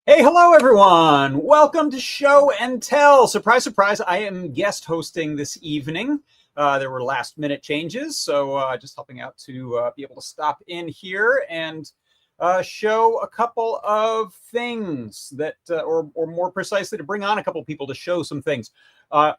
Hey, hello everyone. Welcome to Show and Tell. Surprise, surprise, I am guest hosting this evening. There were last minute changes, so just helping out to be able to stop in here and show a couple of things that, or more precisely, to bring on a couple of people to show some things. I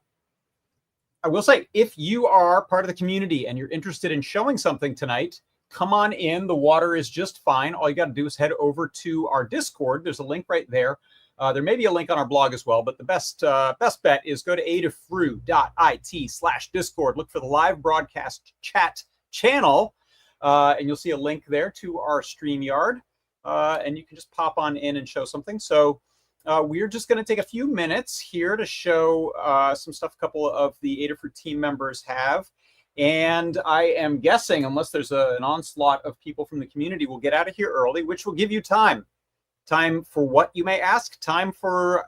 will say, if you are part of the community and you're interested in showing something tonight, come on in. The water is just fine. All you got to do is head over to our Discord. There's a link right there. There may be a link on our blog as well, but the best bet is go to adafru.it/Discord. Look for the live broadcast chat channel, and you'll see a link there to our StreamYard, and you can just pop on in and show something. So we're just going to take a few minutes here to show some stuff a couple of the Adafru team members have. And I am guessing, unless there's an onslaught of people from the community, we'll get out of here early, which will give you time. Time for what, you may ask? Time for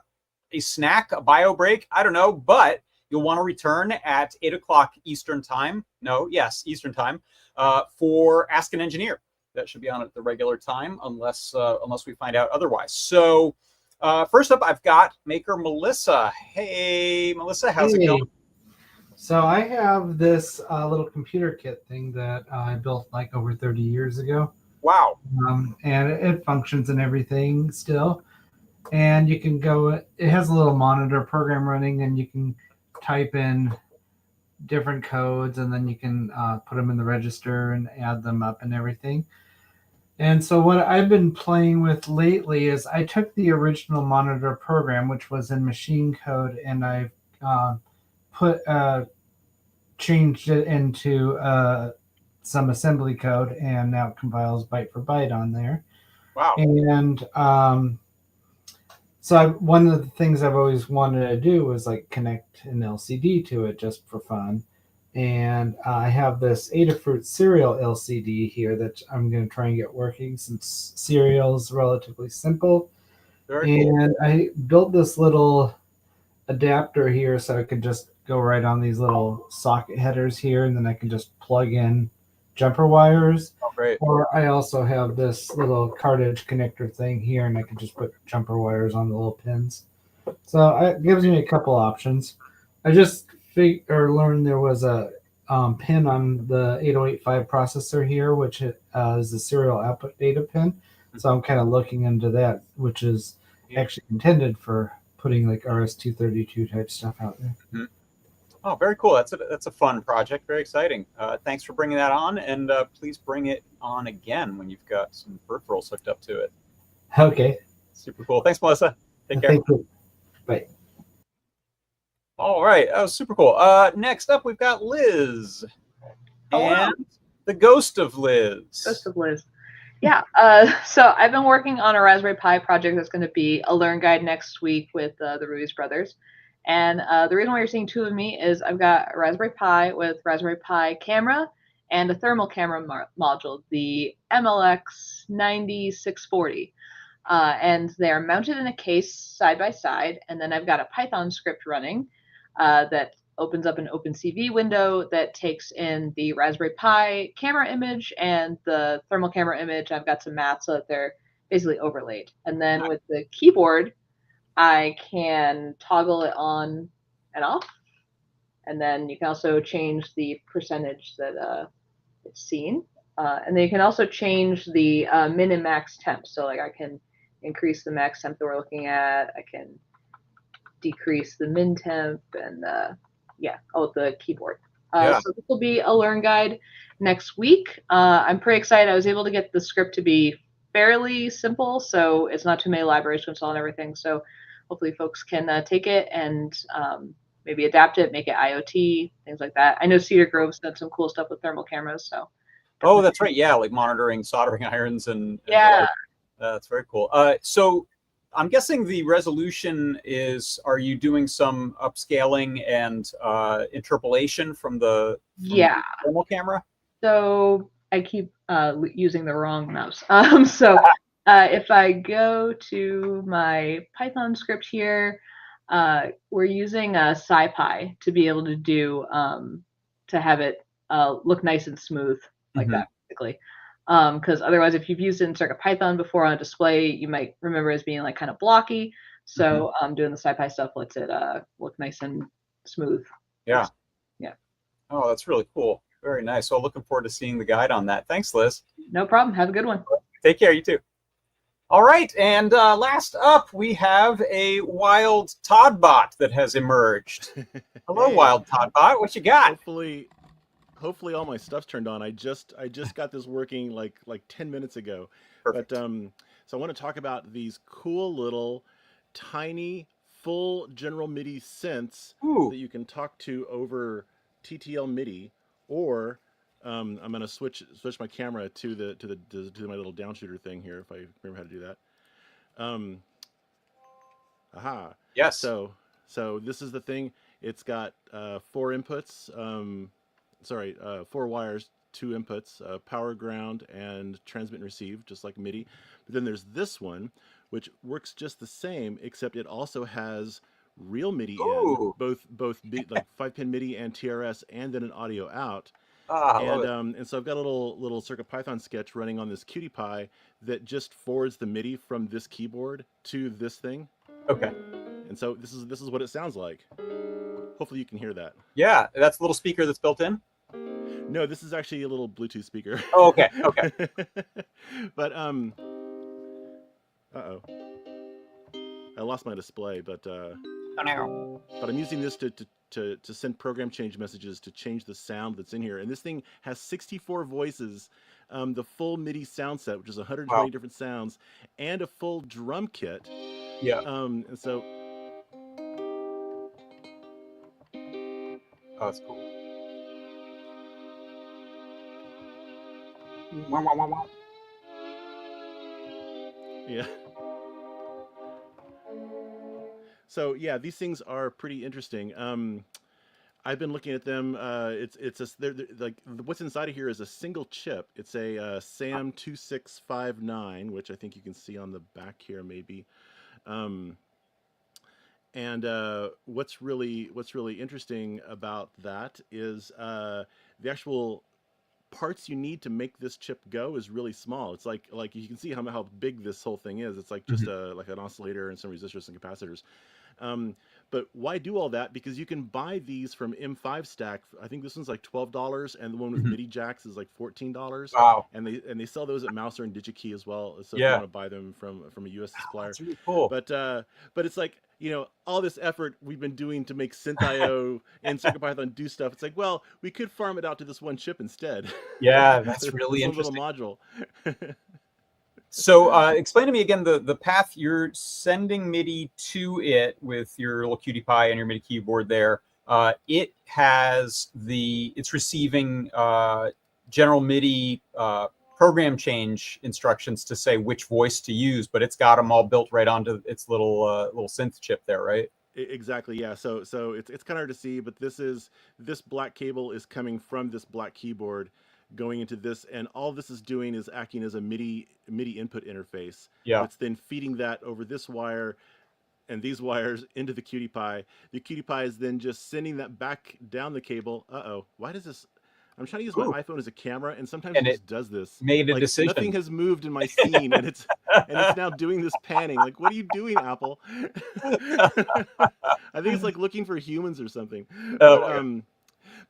a snack, a bio break? I don't know, but you'll want to return at 8 o'clock Eastern time. Eastern time for Ask an Engineer. That should be on at the regular time, unless we find out otherwise. So first up, I've got MakerMelissa. Hey, Melissa, how's it going? So I have this little computer kit thing that I built like over 30 years ago. Wow. And it functions and everything still. And you can go, it has a little monitor program running, and you can type in different codes, and then you can put them in the register and add them up and everything. And so what I've been playing with lately is I took the original monitor program, which was in machine code, and I've changed it into some assembly code, and now it compiles byte for byte on there. Wow. And one of the things I've always wanted to do was like connect an LCD to it just for fun. And I have this Adafruit serial LCD here that I'm going to try and get working, since serial is relatively simple. Very cool. And I built this little adapter here so I could just go right on these little socket headers here, and then I can just plug in jumper wires. Oh, great. Or I also have this little cartridge connector thing here, and I can just put jumper wires on the little pins. So it gives me a couple options. I just learned there was a pin on the 8085 processor here, which is the serial output data pin. So I'm kind of looking into that, which is actually intended for putting like RS-232 type stuff out there. Mm-hmm. Oh, very cool. That's a fun project. Very exciting. Thanks for bringing that on, and please bring it on again when you've got some peripherals hooked up to it. Okay. Super cool. Thanks, Melissa. Take care. Thank you. Bye. All right. That was super cool. Next up, we've got Liz. And the ghost of Liz. Ghost of Liz. Yeah. So I've been working on a Raspberry Pi project that's going to be a learn guide next week with the Ruiz brothers. And the reason why you're seeing two of me is I've got a Raspberry Pi with Raspberry Pi camera and a thermal camera module, the MLX 9640. And they're mounted in a case side by side. And then I've got a Python script running that opens up an OpenCV window that takes in the Raspberry Pi camera image and the thermal camera image. I've got some math so that they're basically overlaid. And then with the keyboard, I can toggle it on and off. And then you can also change the percentage that it's seen. And then you can also change the min and max temp. So like I can increase the max temp that we're looking at. I can decrease the min temp, and the keyboard. So this will be a learn guide next week. I'm pretty excited. I was able to get the script to be fairly simple, so it's not too many libraries to install and everything. So hopefully folks can take it and maybe adapt it, make it IoT, things like that. I know Cedar Grove's done some cool stuff with thermal cameras. So. Oh, that's right. Yeah, like monitoring soldering irons and that's very cool. So I'm guessing the resolution is, are you doing some upscaling and interpolation from the thermal camera? So I keep using the wrong mouse. If I go to my Python script here, we're using SciPy to be able to do to have it look nice and smooth like that, basically. Because otherwise, if you've used it in CircuitPython before on a display, you might remember it as being like kind of blocky. So doing the SciPy stuff lets it look nice and smooth. Yeah. Yeah. Oh, that's really cool. Very nice. So looking forward to seeing the guide on that. Thanks, Liz. No problem. Have a good one. Take care. You too. All right. And last up, we have a wild todbot that has emerged. Hello, Hey. wild todbot. What you got? Hopefully all my stuff's turned on. I just got this working like 10 minutes ago. Perfect. But so I want to talk about these cool little tiny full general MIDI synths Ooh. that you can talk to over TTL MIDI, or I'm going to switch my camera to my little downshooter thing here if I remember how to do that. Aha. Yes. So this is the thing. It's got 4 inputs. 4 wires, 2 inputs, power, ground, and transmit and receive, just like MIDI. But then there's this one, which works just the same, except it also has real MIDI Ooh. in, both like 5-pin MIDI and TRS, and then an audio out. I love it. And so I've got a little CircuitPython sketch running on this QT Py that just forwards the MIDI from this keyboard to this thing. Okay. And so this is what it sounds like. Hopefully you can hear that. Yeah, that's the little speaker that's built in. No, this is actually a little Bluetooth speaker. Oh, okay. Okay. But uh-oh. I lost my display, but Oh, no. but I'm using this to send program change messages to change the sound that's in here. And this thing has 64 voices, the full MIDI sound set, which is 120 different sounds, and a full drum kit. Yeah. And so Oh, that's cool. Wow, wow, wow, wow. yeah. So yeah, these things are pretty interesting. I've been looking at them. They're like what's inside of here is a single chip. It's a SAM 2659, which I think you can see on the back here maybe. And what's really interesting about that is the actual parts you need to make this chip go is really small. It's like you can see how big this whole thing is. It's like just like an oscillator and some resistors and capacitors. But why do all that? Because you can buy these from M5 Stack. I think this one's like $12, and the one with MIDI jacks is like $14. Wow. And they sell those at Mouser and DigiKey as well. So if Yeah. you want to buy them from a US supplier. That's really cool. But it's like, all this effort we've been doing to make SynthIO and CircuitPython do stuff. It's like, well, we could farm it out to this one chip instead. Yeah, that's really this one interesting. little module. So explain to me again the path you're sending MIDI to it with your little QT Py and your MIDI keyboard there. It's receiving general MIDI program change instructions to say which voice to use, but it's got them all built right onto its little synth chip there, right? Exactly, yeah. So it's kind of hard to see, but this black cable is coming from this black keyboard going into this, and all this is doing is acting as a MIDI input interface. Yeah. It's then feeding that over this wire and these wires into the QT Py. The QT Py is then just sending that back down the cable. Why does this? I'm trying to use my iPhone as a camera, and sometimes it just does this. Made a decision. Nothing has moved in my scene, and it's now doing this panning. Like, what are you doing, Apple? I think it's like looking for humans or something.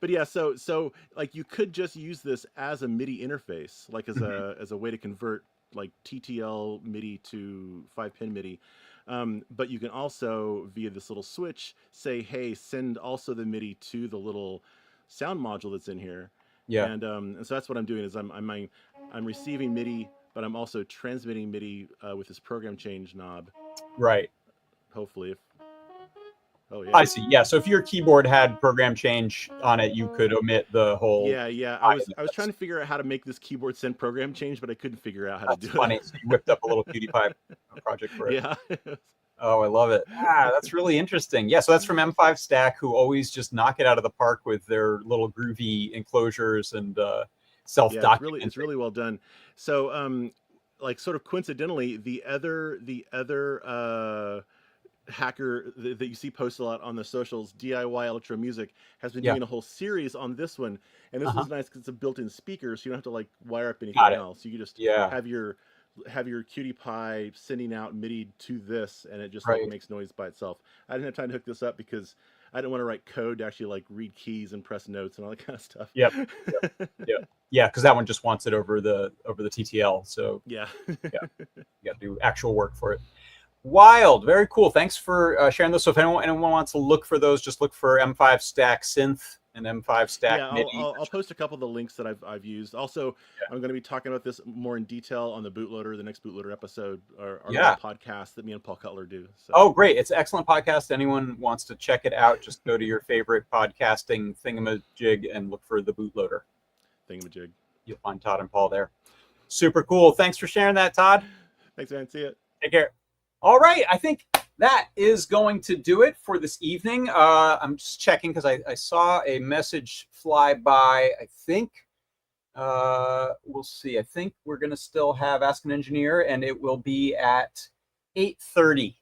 But yeah, so like you could just use this as a MIDI interface, like as a way to convert like TTL MIDI to 5-pin MIDI. But you can also via this little switch say, hey, send also the MIDI to the little sound module that's in here. Yeah. And so that's what I'm doing is I'm receiving MIDI, but I'm also transmitting MIDI with this program change knob. Right. Hopefully, oh yeah. I see. Yeah. So if your keyboard had program change on it, you could omit the whole. Yeah. I was trying to figure out how to make this keyboard send program change, but I couldn't figure out how to do it. That's funny. So you whipped up a little QT Py project for it. Yeah. Oh, I love it. That's really interesting. Yeah, so that's from M5 Stack, who always just knock it out of the park with their little groovy enclosures and self-documenting. Yeah, it's really well done. So, like sort of coincidentally, the other hacker that you see posted a lot on the socials, DIY Electro Music, has been doing a whole series on this one. And this one's nice because it's a built-in speaker, so you don't have to like wire up anything else. You can just have your Cutie Pie sending out MIDI to this, and it just like makes noise by itself. I didn't have time to hook this up because I didn't want to write code to actually like read keys and press notes and all that kind of stuff. Yeah, because that one just wants it over the TTL. So yeah, you got to do actual work for it. Wild, very cool. Thanks for sharing those. So if anyone wants to look for those, just look for M5 Stack Synth and M5 Stack MIDI. I'll post a couple of the links that I've used. Also, I'm going to be talking about this more in detail on the bootloader, the next bootloader episode, our podcast that me and Paul Cutler do. So. Oh, great. It's an excellent podcast. Anyone wants to check it out, just go to your favorite podcasting thingamajig and look for the bootloader. Thingamajig. You'll find Todd and Paul there. Super cool. Thanks for sharing that, Todd. Thanks, man. See you. Take care. All right. I think that is going to do it for this evening. I'm just checking because I saw a message fly by. I think we'll see. I think we're going to still have Ask an Engineer, and it will be at 8:30.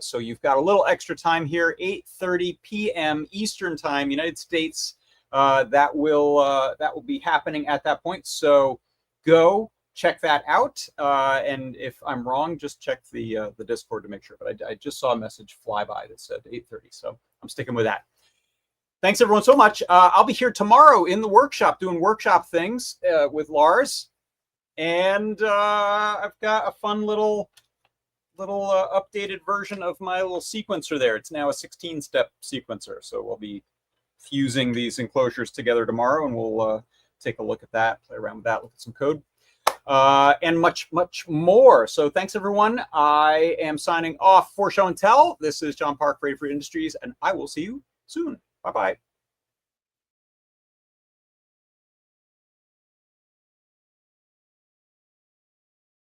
So you've got a little extra time here, 8:30 p.m. Eastern Time, United States. That will be happening at that point. So go check that out. And if I'm wrong, just check the Discord to make sure. But I just saw a message fly by that said 8:30. So I'm sticking with that. Thanks, everyone, so much. I'll be here tomorrow in the workshop doing workshop things with Lars. And I've got a fun little updated version of my little sequencer there. It's now a 16-step sequencer. So we'll be fusing these enclosures together tomorrow, and we'll take a look at that, play around with that, look at some code. And much, much more. So thanks, everyone. I am signing off for Show and Tell. This is John Park for Adafruit Industries, and I will see you soon. Bye-bye.